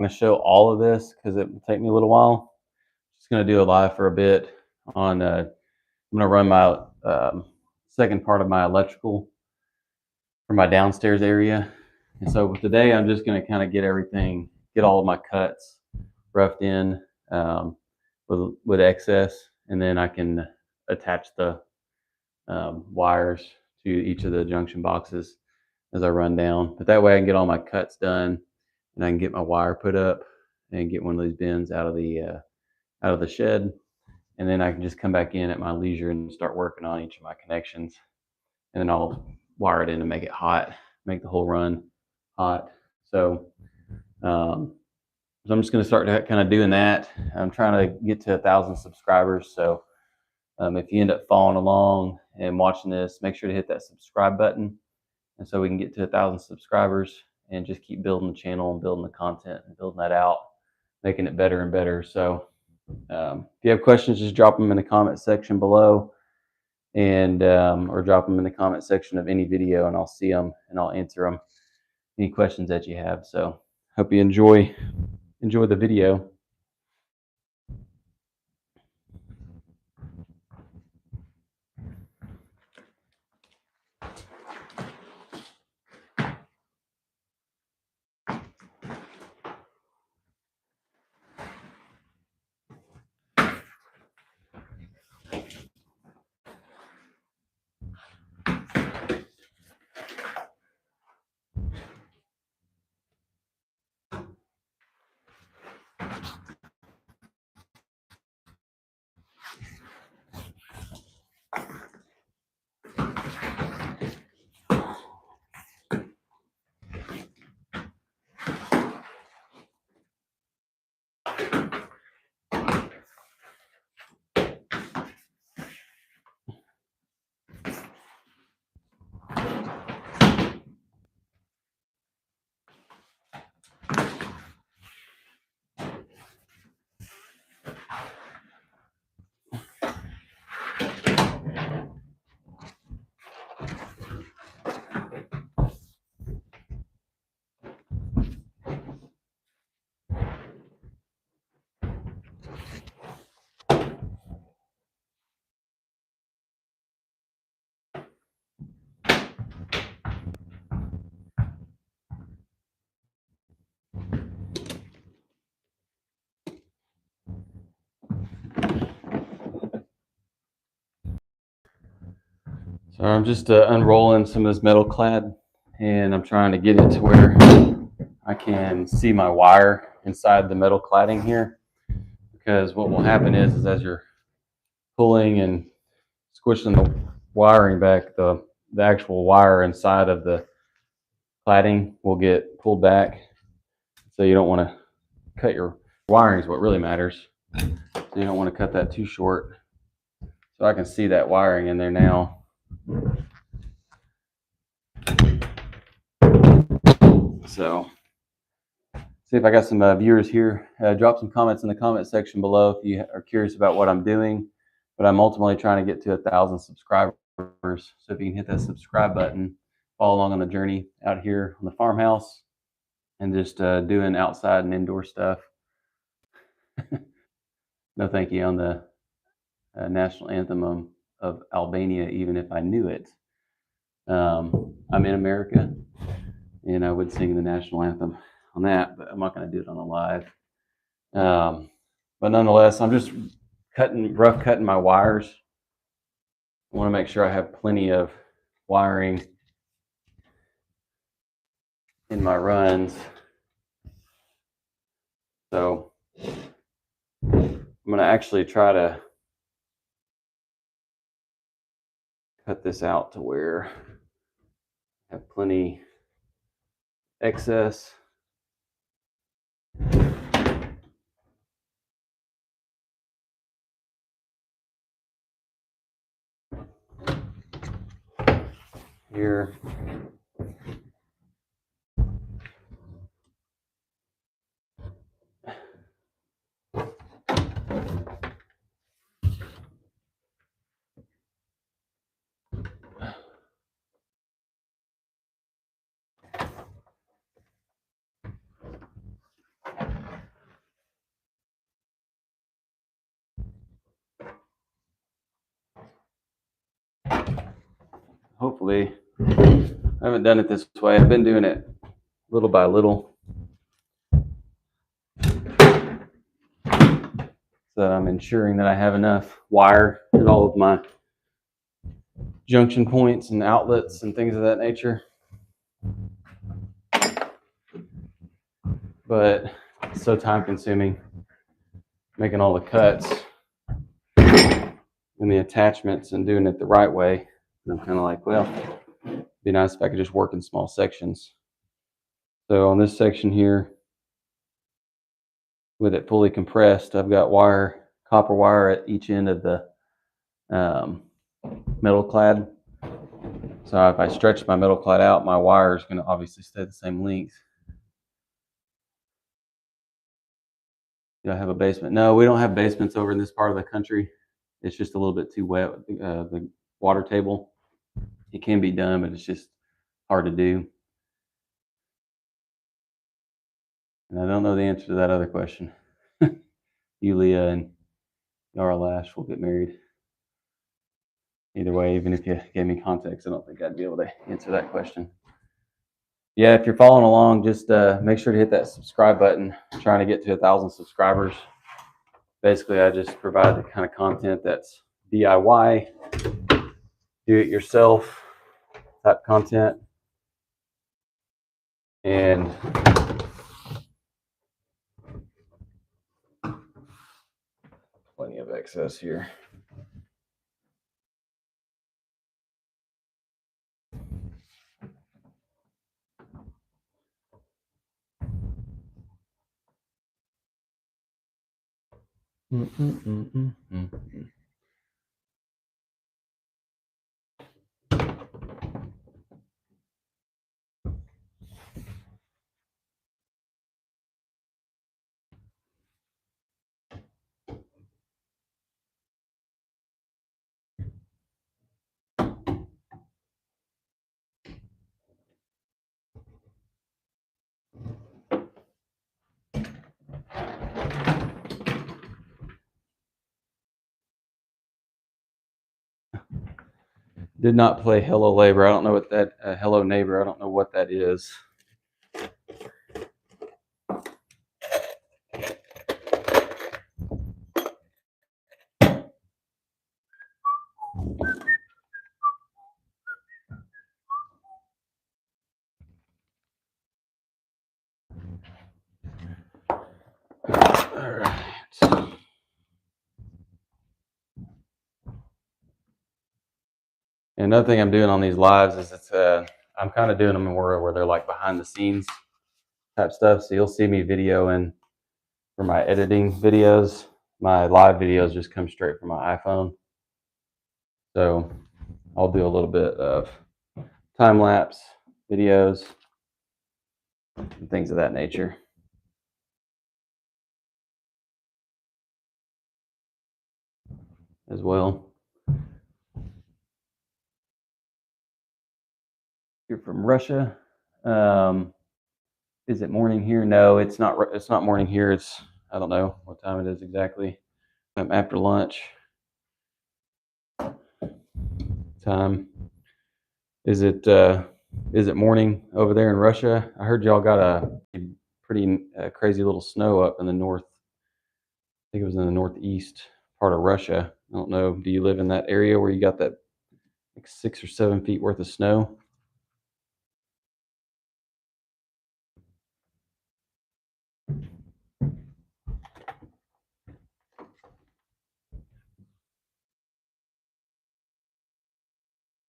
going to show all of this because it will take me a little while. Just going to do a live for a bit on. I'm going to run my second part of my electrical for my downstairs area. And so today I'm just going to kind of get all of my cuts roughed in with excess, and then I can attach the wires to each of the junction boxes as I run down. But that way I can get all my cuts done, and I can get my wire put up and get one of these bins out of the shed, and then I can just come back in at my leisure and start working on each of my connections, and then I'll wire it in to make it hot, make the whole run hot. So I'm just going to start kind of doing that. I'm trying to get to 1,000 subscribers. So if you end up following along and watching this, make sure to hit that subscribe button. And so we can get to 1,000 subscribers and just keep building the channel and building the content and building that out, making it better and better. So if you have questions, just drop them in the comment section below, and or drop them in the comment section of any video, and I'll see them and I'll answer them. Any questions that you have. So hope you enjoy the video. So I'm just unrolling some of this metal clad, and I'm trying to get it to where I can see my wire inside the metal cladding here, because what will happen is as you're pulling and squishing the wiring back, the actual wire inside of the cladding will get pulled back. So you don't want to cut your wiring is what really matters. So you don't want to cut that too short. So I can see that wiring in there now. So see if I got some viewers here. Drop some comments in the comment section below if you are curious about what I'm doing. But I'm ultimately trying to get to 1,000 subscribers. So if you can hit that subscribe button, follow along on the journey out here on the farmhouse, and just doing outside and indoor stuff. No thank you on the national anthem of Albania, even if I knew it. I'm in America, and I would sing the national anthem on that, but I'm not going to do it on a live. But nonetheless, I'm just rough cutting my wires. I want to make sure I have plenty of wiring in my runs. So I'm going to actually try to cut this out to where I have plenty excess. Here. hopefully, I haven't done it this way. I've been doing it little by little. So I'm ensuring that I have enough wire at all of my junction points and outlets and things of that nature. But it's so time consuming making all the cuts and the attachments and doing it the right way. And I'm kind of like, well, it'd be nice if I could just work in small sections. So on this section here, with it fully compressed, I've got copper wire at each end of the metal clad. So if I stretch my metal clad out, my wire is going to obviously stay the same length. Do I have a basement? No, we don't have basements over in this part of the country. It's just a little bit too wet. The water table, it can be done, but it's just hard to do. And I don't know the answer to that other question. Yulia and Yara Lash will get married. Either way, even if you gave me context, I don't think I'd be able to answer that question. Yeah, if you're following along, just make sure to hit that subscribe button. I'm trying to get to 1,000 subscribers. Basically, I just provide the kind of content that's DIY, do-it-yourself type content. And plenty of excess here. Did not play Hello Labor. I don't know what that Hello Neighbor. I don't know what that is. All right. And another thing I'm doing on these lives is I'm kind of doing them where they're like behind the scenes type stuff. So you'll see me videoing for my editing videos. My live videos just come straight from my iPhone. So I'll do a little bit of time lapse videos and things of that nature as well. You're from Russia. Is it morning here? No, it's not. It's not morning here. I don't know what time it is exactly. After lunch time. Is it morning over there in Russia? I heard y'all got a pretty crazy little snow up in the north. I think it was in the northeast part of Russia. I don't know. Do you live in that area where you got that like 6 or 7 feet worth of snow?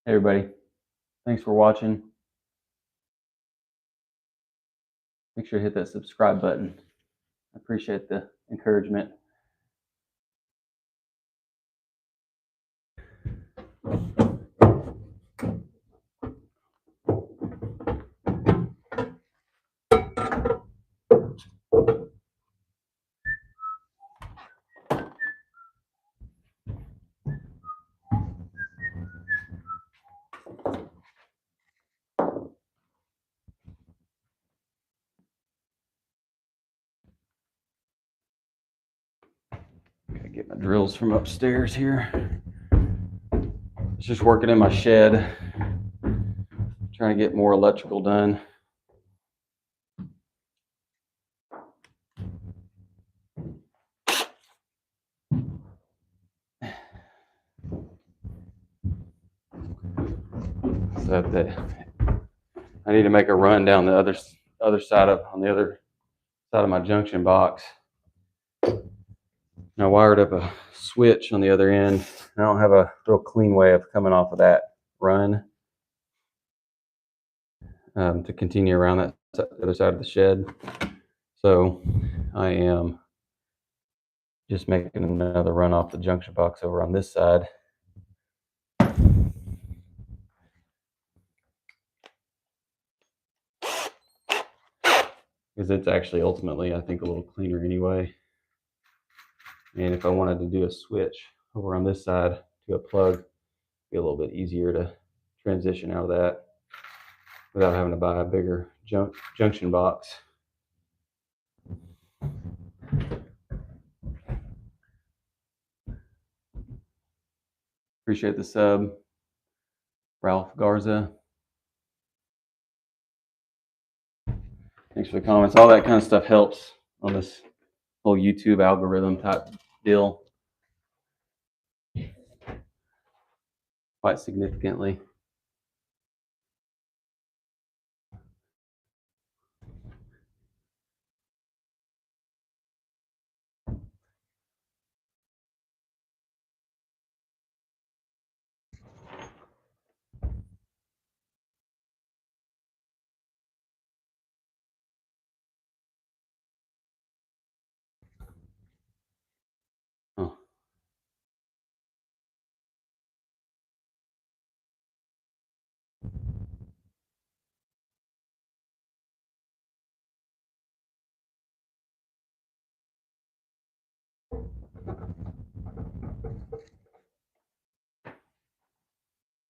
Hey everybody, thanks for watching. Make sure to hit that subscribe button. I appreciate the encouragement. Gotta get my drills from upstairs here. It's just working in my shed. trying to get more electrical done. So that I need to make a run down the other side on the other side of my junction box. And I wired up a switch on the other end. I don't have a real clean way of coming off of that run to continue around that other side of the shed. So I am just making another run off the junction box over on this side. Because it's actually ultimately, I think, a little cleaner anyway. And if I wanted to do a switch over on this side to a plug, it'd be a little bit easier to transition out of that without having to buy a bigger junction box. Appreciate the sub, Ralph Garza. Thanks for the comments. All that kind of stuff helps on this whole YouTube algorithm type deal quite significantly. Oh.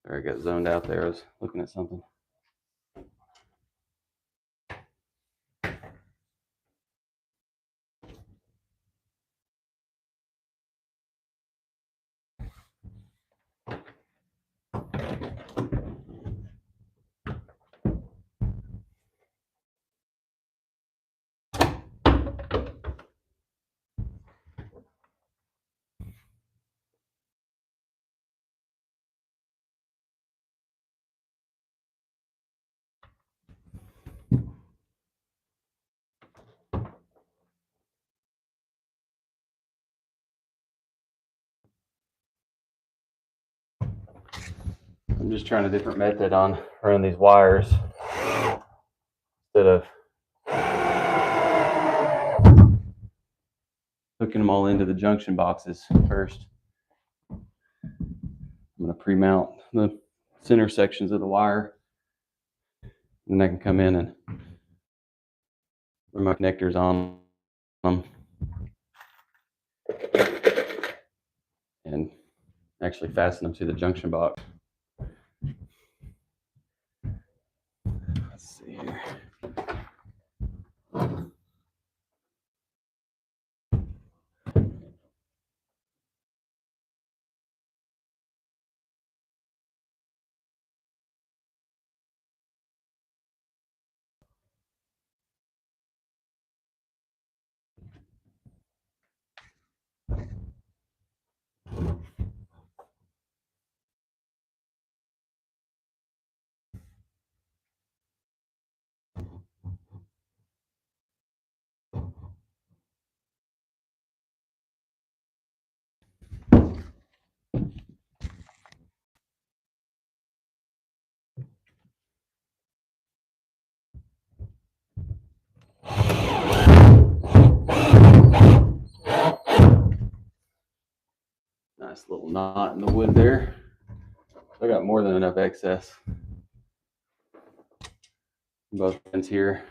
There, I got zoned out there. I was looking at something. I'm just trying a different method on running these wires instead of hooking them all into the junction boxes first. I'm going to pre-mount the center sections of the wire, and then I can come in and put my connectors on them and actually fasten them to the junction box. Let's see here. Nice little knot in the wood there. I got more than enough excess. Both ends here.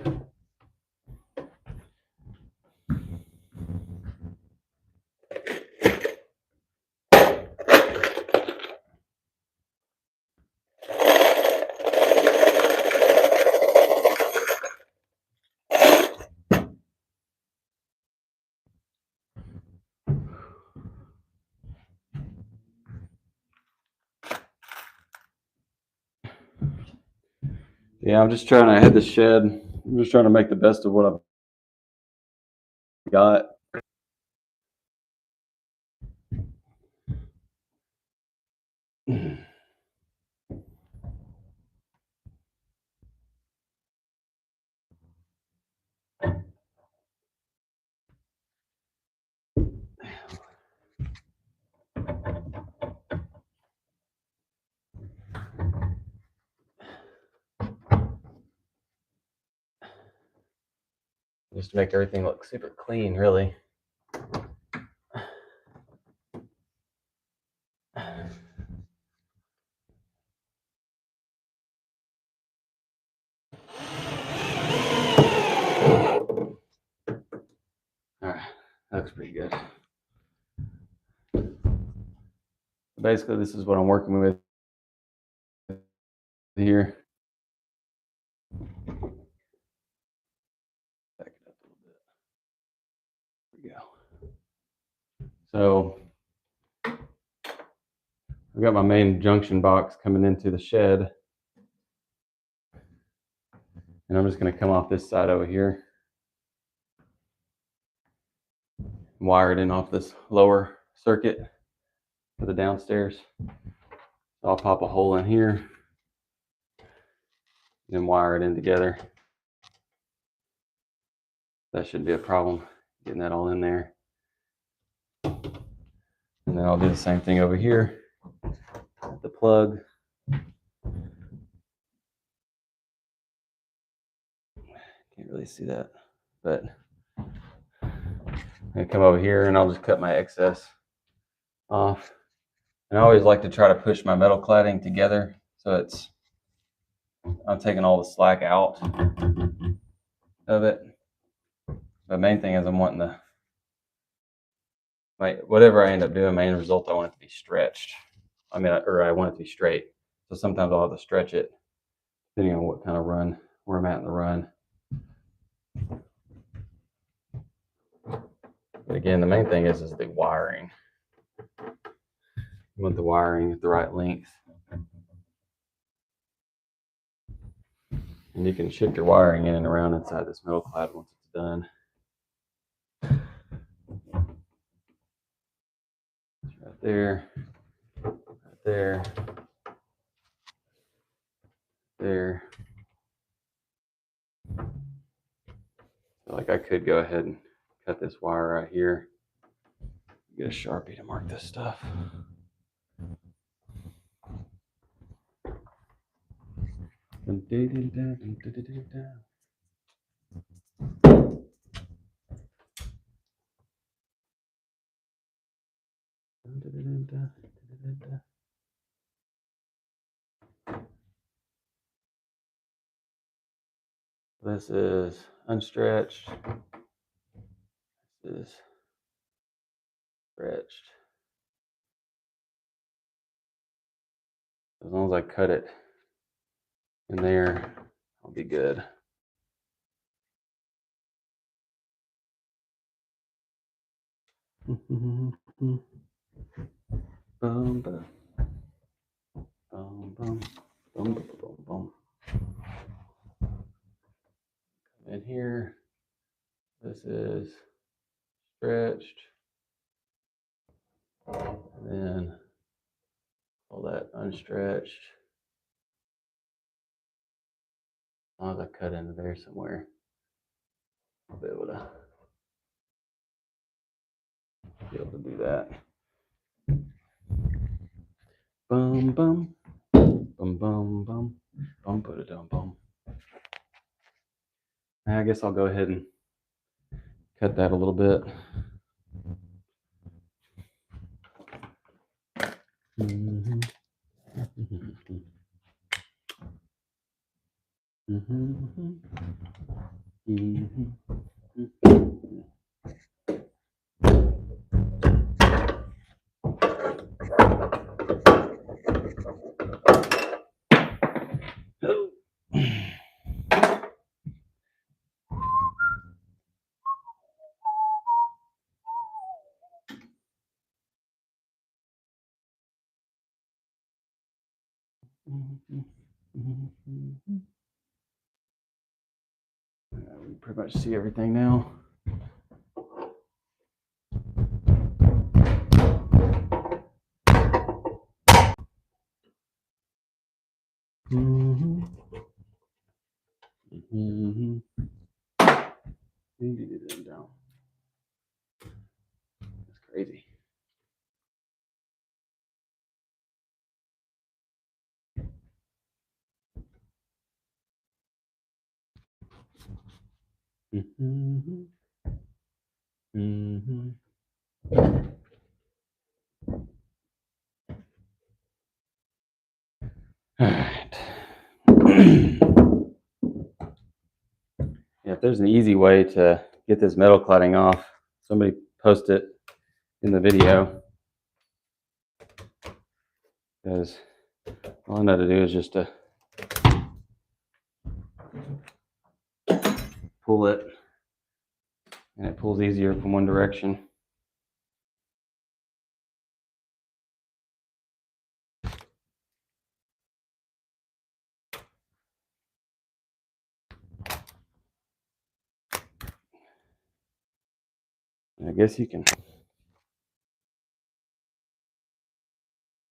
Yeah, I'm just trying to head the shed. I'm just trying to make the best of what I've got. Just to make everything look super clean, really. All right, that looks pretty good. Basically, this is what I'm working with here. Back it up a little bit. There we go. So I've got my main junction box coming into the shed, and I'm just going to come off this side over here, wire it in off this lower circuit for the downstairs. So I'll pop a hole in here, and then wire it in together. That shouldn't be a problem getting that all in there. And then I'll do the same thing over here with the plug. Can't really see that, but I come over here and I'll just cut my excess off. And I always like to try to push my metal cladding together so I'm taking all the slack out of it. The main thing is I'm wanting whatever I end up doing, my end result, I want it to be stretched. I want it to be straight. So sometimes I'll have to stretch it depending on what kind of run, where I'm at in the run. But again, the main thing is the wiring. You want the wiring at the right length. And you can shift your wiring in and around inside this metal clad once it's done. Right there, right there, there. So like I could go ahead and cut this wire right here. Get a Sharpie to mark this stuff. This is unstretched. This is stretched. As long as I cut it in there, I'll be good. Boom, boom, boom, boom, boom, boom, boom, boom. Come in here. This is stretched. And then all that unstretched. As long as I cut into there somewhere, I'll be able to do that. Boom, boom, boom, boom, boom, boom, put it down, boom. I guess I'll go ahead and cut that a little bit. Mm-hmm. Mm-hmm. Mm-hmm. Mm-hmm. pretty much see everything now. Mm-hmm. Mm-hmm. Maybe get it down. That's crazy. Mm-hmm. Mm-hmm. All right. Yeah, if there's an easy way to get this metal cladding off, somebody post it in the video. Because all I know to do is just to pull it, and it pulls easier from one direction. And I guess you can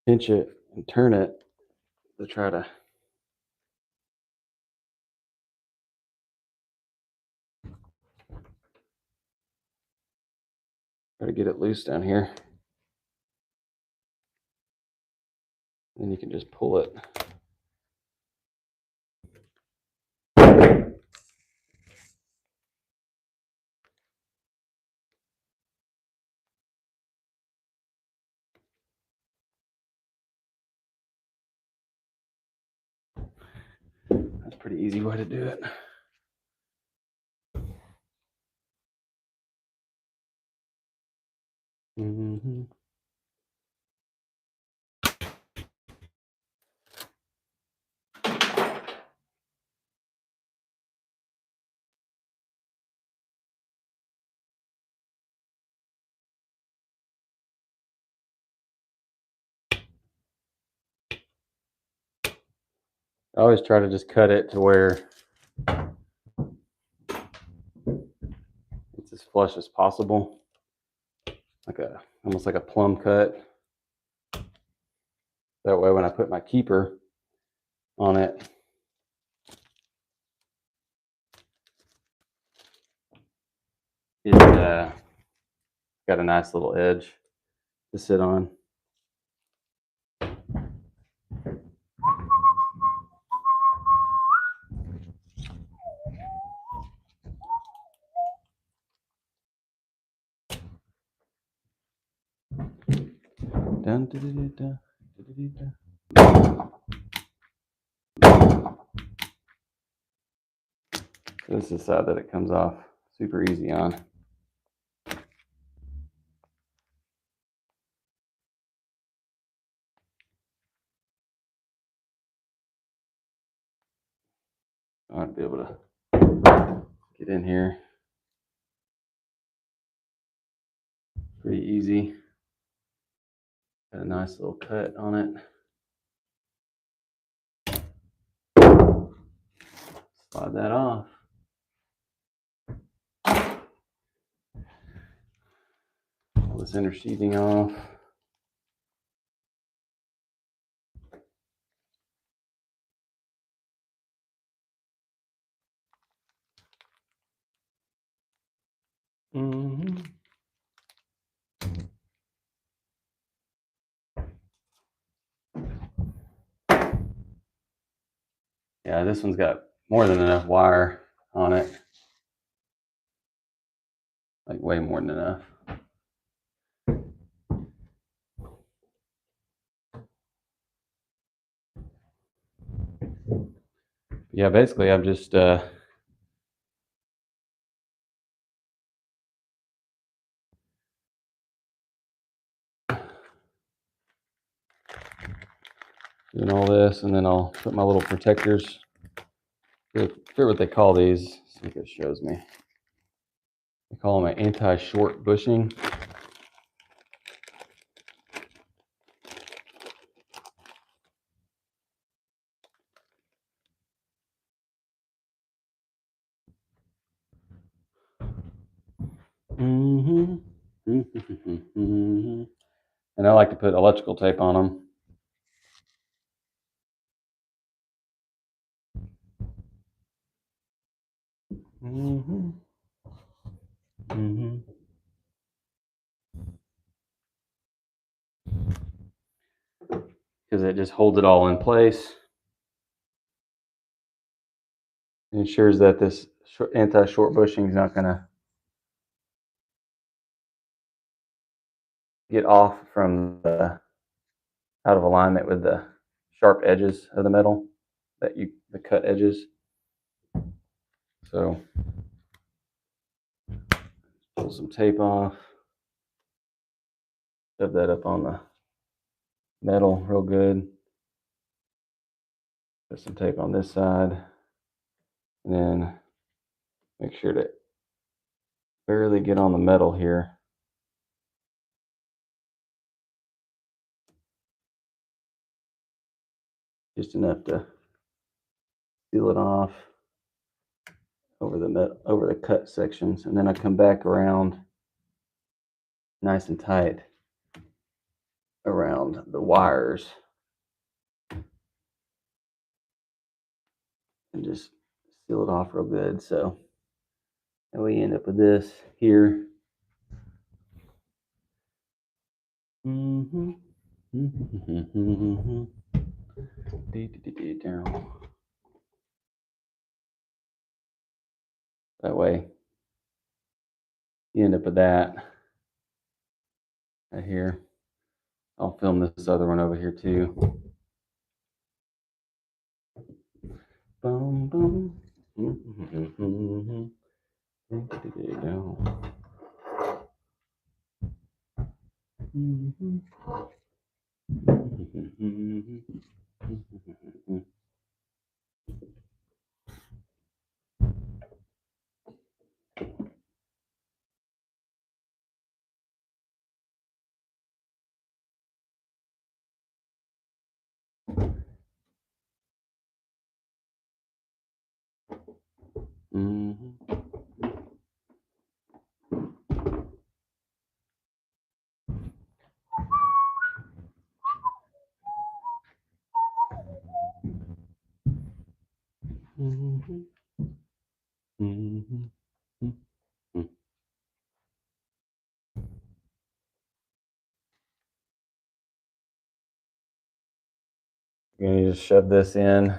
pinch it and turn it to try to get it loose down here. Then you can just pull it. That's a pretty easy way to do it. Mm-hmm. I always try to just cut it to where it's as flush as possible, almost like a plumb cut. That way, when I put my keeper on it, it got a nice little edge to sit on. Dun, da, da, da, da, da, da. So this is the side that it comes off super easy on. I might be able to get in here pretty easy. Got a nice little cut on it. Slide that off. Pull this inner sheathing off. Mm-hmm. Yeah, this one's got more than enough wire on it. Like way more than enough. Yeah, basically I'm just doing all this, and then I'll put my little protectors. I forget what they call these. See if it shows me. They call them an anti-short bushing. And I like to put electrical tape on them. Because it just holds it all in place. It ensures that this anti-short bushing is not going to get off from the out of alignment with the sharp edges of the metal, the cut edges. So pull some tape off, shove that up on the metal real good. Put some tape on this side, and then make sure to barely get on the metal here. Just enough to seal it off over the cut sections, and then I come back around nice and tight around the wires and just seal it off real good. So and we end up with this here. That way you end up with that right here. I'll film this other one over here too. Boom, boom. You're going to just shove this in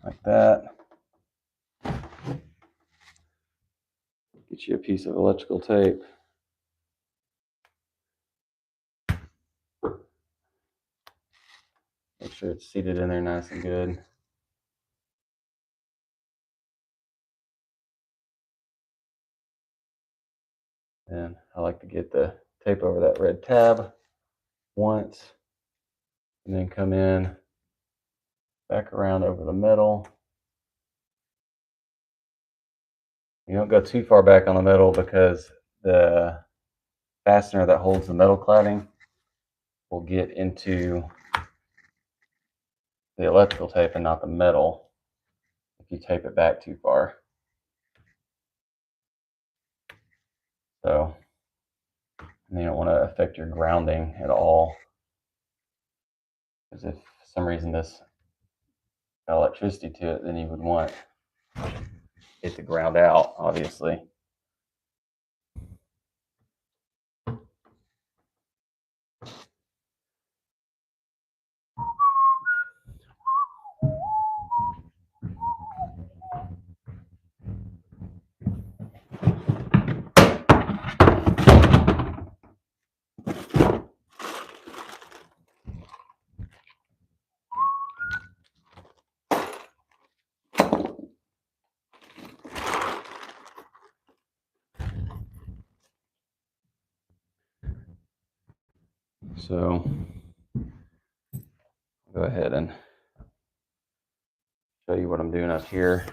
like that. Get you a piece of electrical tape. Make sure it's seated in there nice and good. And I like to get the tape over that red tab once, and then come in back around over the metal. You don't go too far back on the metal because the fastener that holds the metal cladding will get into the electrical tape and not the metal if you tape it back too far. So and you don't want to affect your grounding at all, because if for some reason this got electricity to it, then you would want it to ground out, obviously. So I'll go ahead and show you what I'm doing up here.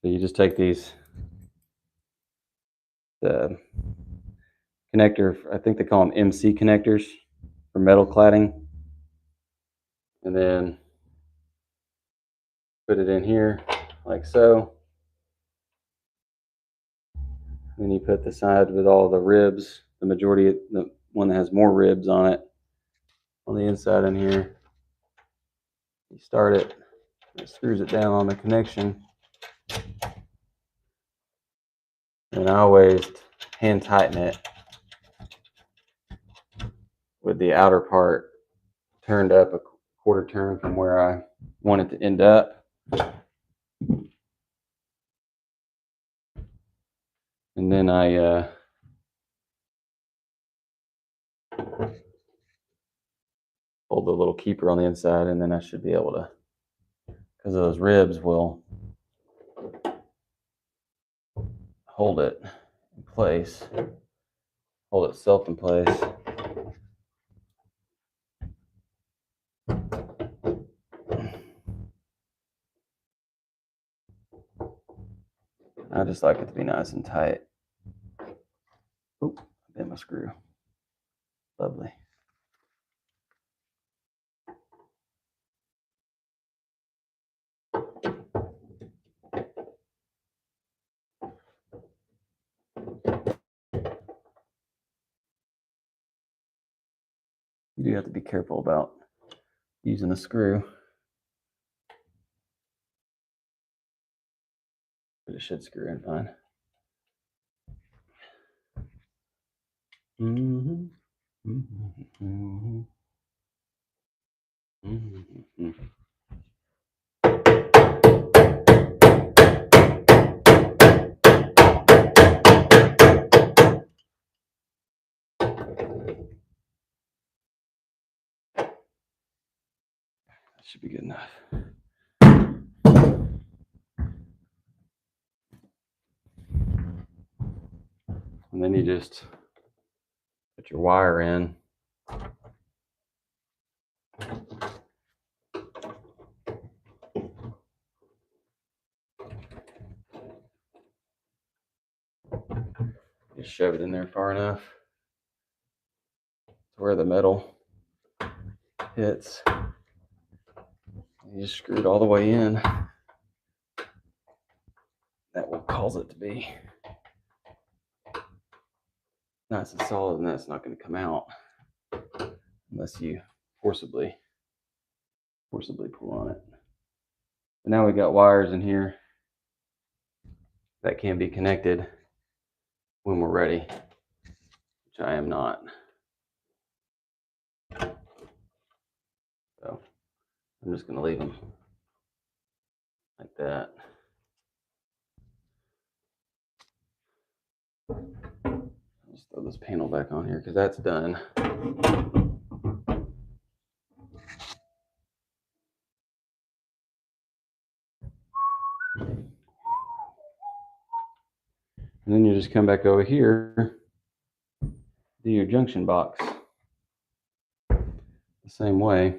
So you just take these, the connector, I think they call them MC connectors for metal cladding, and then put it in here like so. Then you put the side with all the ribs, the majority of the one that has more ribs on it, on the inside in here. You start it, it screws it down on the connection. And I always hand tighten it with the outer part turned up a quarter turn from where I want it to end up. And then I hold the little keeper on the inside, and then I should be able to, because those ribs will hold it in place, hold itself in place. I just like it to be nice and tight. Oop, I bent my screw. Lovely. You do have to be careful about using the screw, but it should screw in fine. Mm-hmm. Mm-hmm. Mm-hmm. Mm-hmm. That should be good enough. And then you just put your wire in. Just shove it in there far enough to where the metal hits. You just screw it all the way in. That will cause it to be nice and solid, and that's not going to come out unless you forcibly pull on it. But now we got wires in here that can be connected when we're ready, which I am not. So I'm just going to leave them like that. Let's throw this panel back on here because that's done. And then you just come back over here, do your junction box the same way.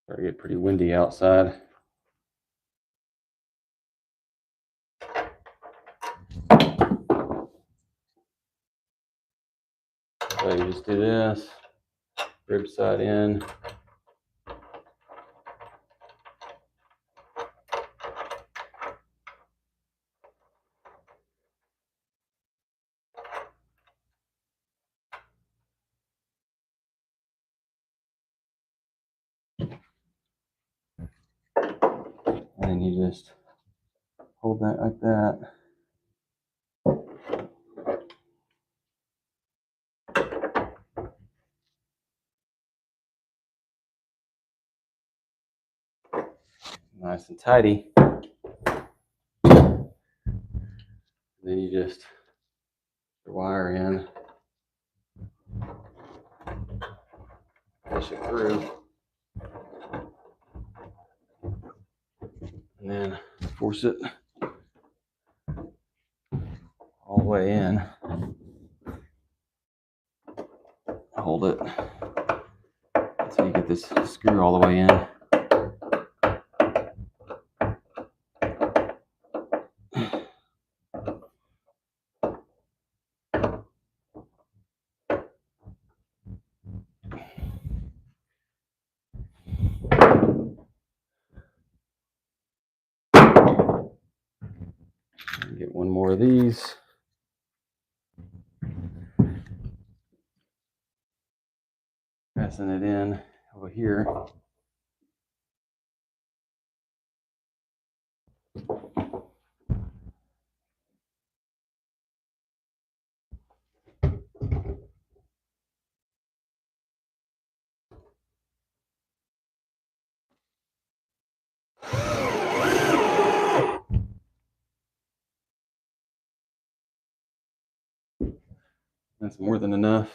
Started to get pretty windy outside. So you just do this, rib side in. And then you just hold that like that. nice and tidy. And then you just put the wire in, push it through, and then force it all the way in. Hold it until you get this screw all the way in. Get one more of these. Passing it in over here. That's more than enough.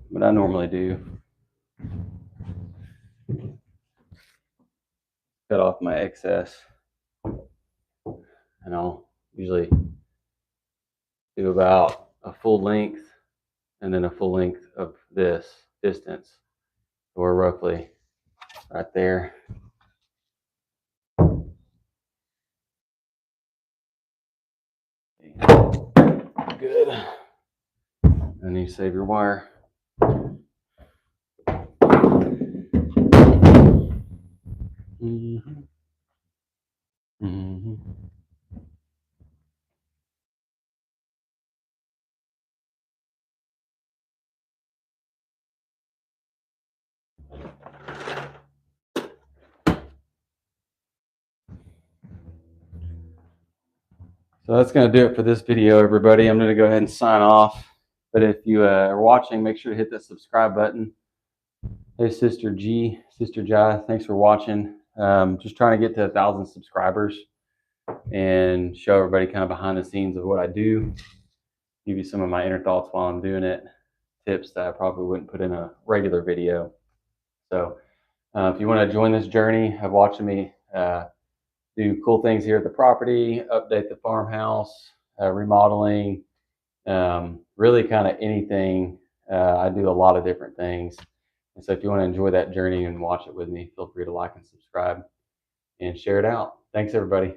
What I normally do, cut off my excess, and I'll usually do about a full length and then a full length of this distance. So we're roughly right there. Good. And you save your wire. Mm-hmm. Mm-hmm. So that's going to do it for this video, everybody. I'm going to go ahead and sign off. But if you are watching, make sure to hit that subscribe button. Hey, Sister G, Sister Jai, thanks for watching. Just trying to get to 1,000 subscribers and show everybody kind of behind the scenes of what I do. Give you some of my inner thoughts while I'm doing it. Tips that I probably wouldn't put in a regular video. So if you want to join this journey of watching me do cool things here at the property, update the farmhouse, remodeling, really kind of anything. I do a lot of different things. And so if you want to enjoy that journey and watch it with me, feel free to like and subscribe and share it out. Thanks, everybody.